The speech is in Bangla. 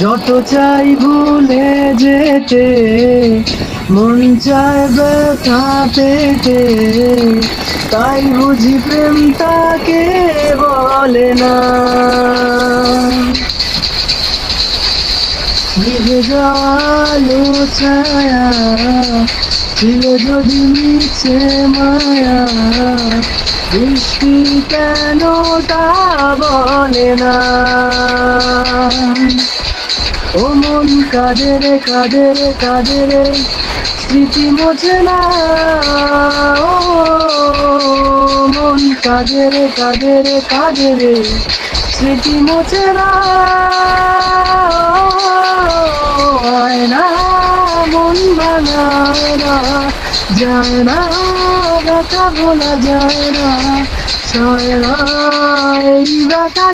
যত চাই ভুলে যেতে, মন চায় ব্যথা পেতে, তাই বুঝি প্রেম তাকে বলে না। নিভে যাওয়ালো ছায়া ছিল যদি মিছে মায়া, বৃষ্টি কেন তা বলে না। ও মন কাঁদে রে কাঁদে রে কাঁদে রে, স্মৃতি মোছে না। ও মন কাঁদে রে কাঁদে রে কাঁদে রে, স্মৃতি মোছে না। হয় না মন ভাঙায় না, যায় না ব্যথা ভোলা যায় না, সয় না এই ব্যথা।